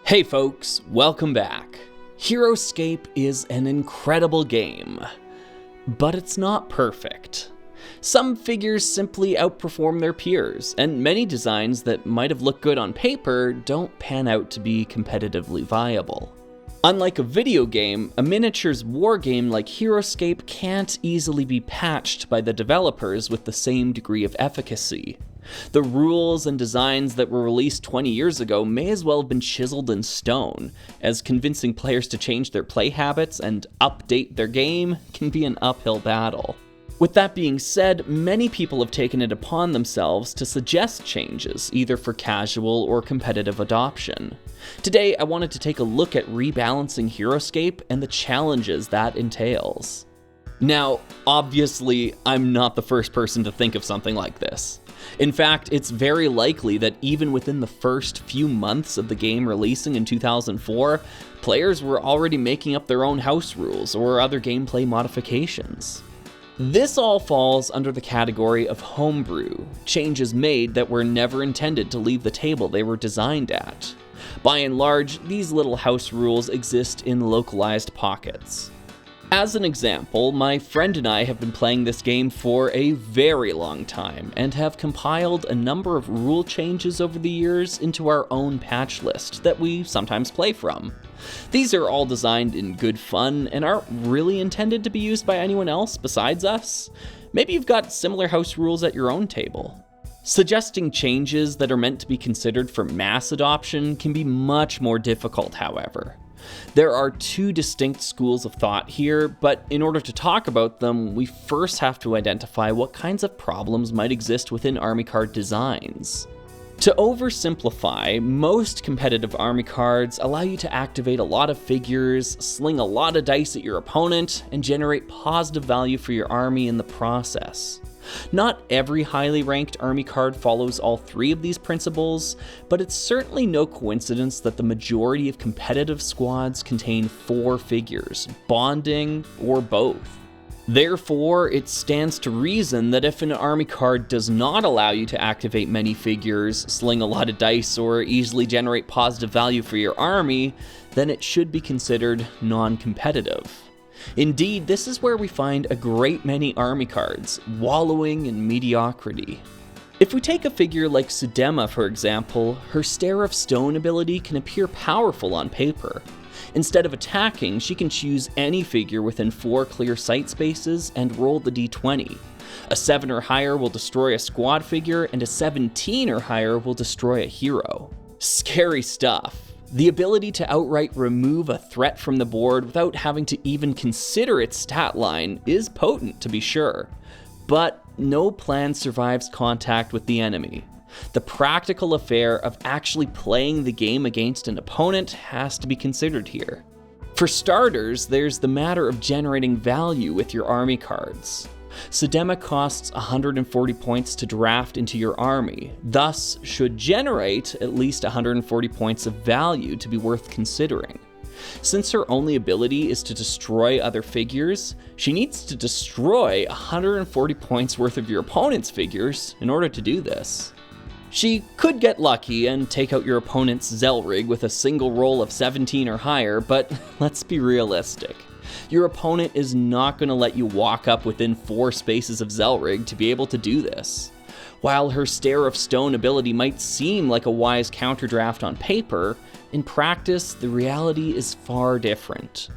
Hey folks, welcome back. Heroscape is an incredible game, but it's not perfect. Some figures simply outperform their peers, and many designs that might have looked good on paper don't pan out to be competitively viable. Unlike a video game, a miniatures war game like Heroscape can't easily be patched by the developers with the same degree of efficacy. The rules and designs that were released 20 years ago may as well have been chiseled in stone, as convincing players to change their play habits and update their game can be an uphill battle. With that being said, many people have taken it upon themselves to suggest changes, either for casual or competitive adoption. Today, I wanted to take a look at rebalancing Heroscape and the challenges that entails. Now, obviously, I'm not the first person to think of something like this. In fact, it's very likely that even within the first few months of the game releasing in 2004, players were already making up their own house rules or other gameplay modifications. This all falls under the category of homebrew, changes made that were never intended to leave the table they were designed at. By and large, these little house rules exist in localized pockets. As an example, my friend and I have been playing this game for a very long time and have compiled a number of rule changes over the years into our own patch list that we sometimes play from. These are all designed in good fun and aren't really intended to be used by anyone else besides us. Maybe you've got similar house rules at your own table. Suggesting changes that are meant to be considered for mass adoption can be much more difficult, however. There are two distinct schools of thought here, but in order to talk about them, we first have to identify what kinds of problems might exist within army card designs. To oversimplify, most competitive army cards allow you to activate a lot of figures, sling a lot of dice at your opponent, and generate positive value for your army in the process. Not every highly ranked army card follows all three of these principles, but it's certainly no coincidence that the majority of competitive squads contain 4 figures, bonding, or both. Therefore, it stands to reason that if an army card does not allow you to activate many figures, sling a lot of dice, or easily generate positive value for your army, then it should be considered non-competitive. Indeed, this is where we find a great many army cards, wallowing in mediocrity. If we take a figure like Sudema, for example, her Stare of Stone ability can appear powerful on paper. Instead of attacking, she can choose any figure within 4 clear sight spaces and roll the d20. A 7 or higher will destroy a squad figure, and a 17 or higher will destroy a hero. Scary stuff. The ability to outright remove a threat from the board without having to even consider its stat line is potent, to be sure. But no plan survives contact with the enemy. The practical affair of actually playing the game against an opponent has to be considered here. For starters, there's the matter of generating value with your army cards. Sudema costs 140 points to draft into your army, thus should generate at least 140 points of value to be worth considering. Since her only ability is to destroy other figures, she needs to destroy 140 points worth of your opponent's figures in order to do this. She could get lucky and take out your opponent's Zelrig with a single roll of 17 or higher, but let's be realistic. Your opponent is not going to let you walk up within 4 spaces of Zelrig to be able to do this. While her Stare of Stone ability might seem like a wise counterdraft on paper, in practice, the reality is far different.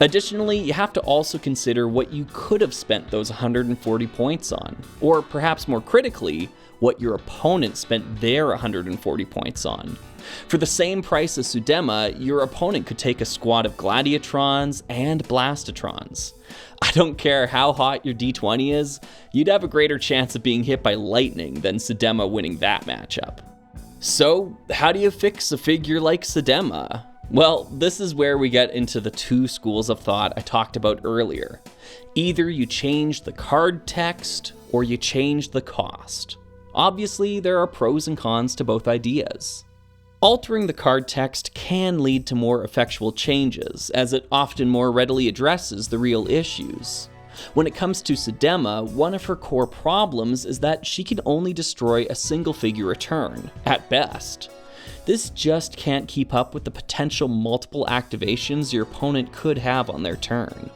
Additionally, you have to also consider what you could have spent those 140 points on, or perhaps more critically, what your opponent spent their 140 points on. For the same price as Sudema, your opponent could take a squad of Gladiatrons and Blastatrons. I don't care how hot your D20 is, you'd have a greater chance of being hit by lightning than Sudema winning that matchup. So, how do you fix a figure like Sudema? Well, this is where we get into the 2 schools of thought I talked about earlier. Either you change the card text, or you change the cost. Obviously, there are pros and cons to both ideas. Altering the card text can lead to more effectual changes, as it often more readily addresses the real issues. When it comes to Sudema, one of her core problems is that she can only destroy a single figure a turn, at best. This just can't keep up with the potential multiple activations your opponent could have on their turn.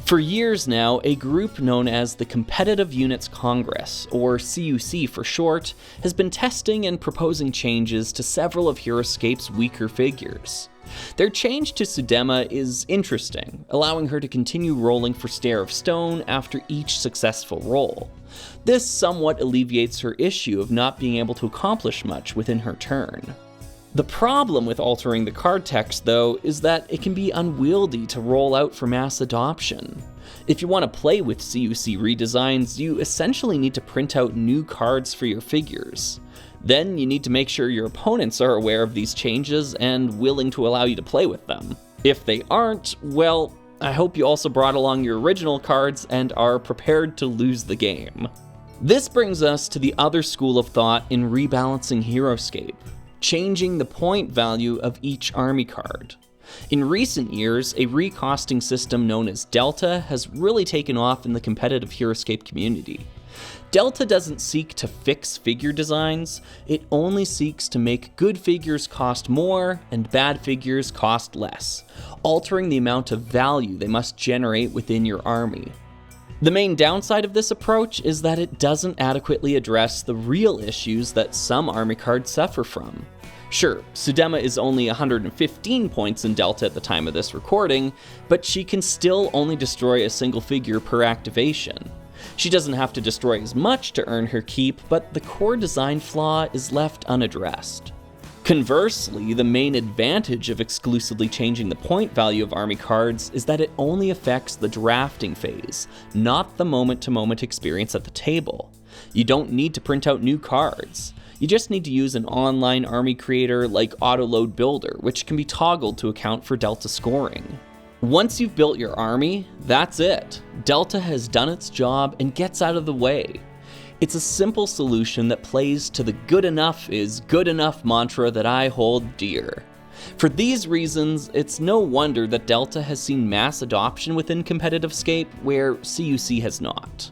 For years now, a group known as the Competitive Units Congress, or CUC for short, has been testing and proposing changes to several of Heroscape's weaker figures. Their change to Sudema is interesting, allowing her to continue rolling for Stair of Stone after each successful roll. This somewhat alleviates her issue of not being able to accomplish much within her turn. The problem with altering the card text, though, is that it can be unwieldy to roll out for mass adoption. If you want to play with CUC redesigns, you essentially need to print out new cards for your figures. Then you need to make sure your opponents are aware of these changes and willing to allow you to play with them. If they aren't, well, I hope you also brought along your original cards and are prepared to lose the game. This brings us to the other school of thought in rebalancing Heroscape: changing the point value of each army card. In recent years, a recosting system known as Delta has really taken off in the competitive Heroscape community. Delta doesn't seek to fix figure designs, it only seeks to make good figures cost more and bad figures cost less, altering the amount of value they must generate within your army. The main downside of this approach is that it doesn't adequately address the real issues that some army cards suffer from. Sure, Sudema is only 115 points in Delta at the time of this recording, but she can still only destroy a single figure per activation. She doesn't have to destroy as much to earn her keep, but the core design flaw is left unaddressed. Conversely, the main advantage of exclusively changing the point value of army cards is that it only affects the drafting phase, not the moment-to-moment experience at the table. You don't need to print out new cards. You just need to use an online army creator like Autoload Builder, which can be toggled to account for Delta scoring. Once you've built your army, that's it. Delta has done its job and gets out of the way. It's a simple solution that plays to the good enough is good enough mantra that I hold dear. For these reasons, it's no wonder that Delta has seen mass adoption within competitive-scape where CUC has not.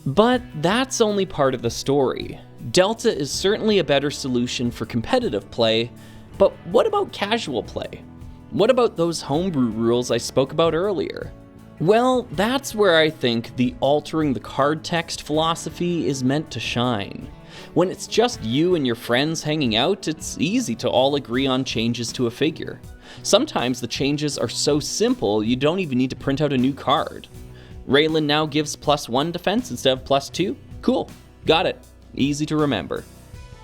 But that's only part of the story. Delta is certainly a better solution for competitive play, but what about casual play? What about those homebrew rules I spoke about earlier? Well, that's where I think the altering the card text philosophy is meant to shine. When it's just you and your friends hanging out, it's easy to all agree on changes to a figure. Sometimes the changes are so simple you don't even need to print out a new card. Raylan now gives +1 defense instead of +2? Cool, got it. Easy to remember.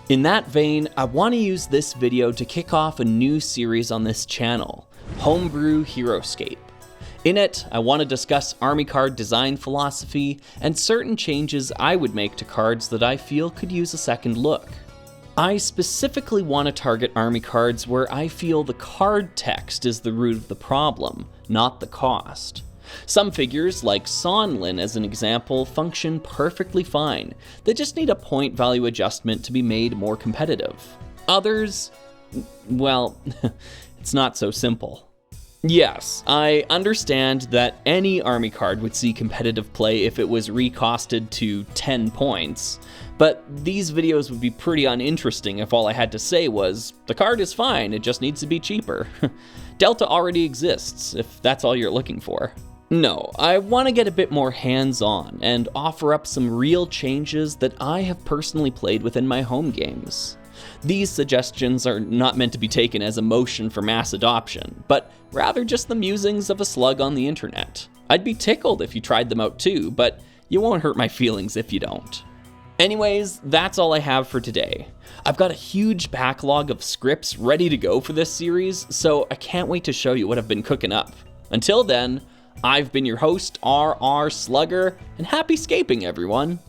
In that vein, I want to use this video to kick off a new series on this channel, Homebrew Heroscape. In it, I want to discuss army card design philosophy and certain changes I would make to cards that I feel could use a second look. I specifically want to target army cards where I feel the card text is the root of the problem, not the cost. Some figures, like Sonlin as an example, function perfectly fine. They just need a point value adjustment to be made more competitive. Others, well, it's not so simple. Yes, I understand that any army card would see competitive play if it was recosted to 10 points, but these videos would be pretty uninteresting if all I had to say was, the card is fine, it just needs to be cheaper. Delta already exists, if that's all you're looking for. No, I want to get a bit more hands-on and offer up some real changes that I have personally played within my home games. These suggestions are not meant to be taken as a motion for mass adoption, but rather just the musings of a slug on the internet. I'd be tickled if you tried them out too, but you won't hurt my feelings if you don't. Anyways, that's all I have for today. I've got a huge backlog of scripts ready to go for this series, so I can't wait to show you what I've been cooking up. Until then, I've been your host, RR Slugger, and happy scaping, everyone!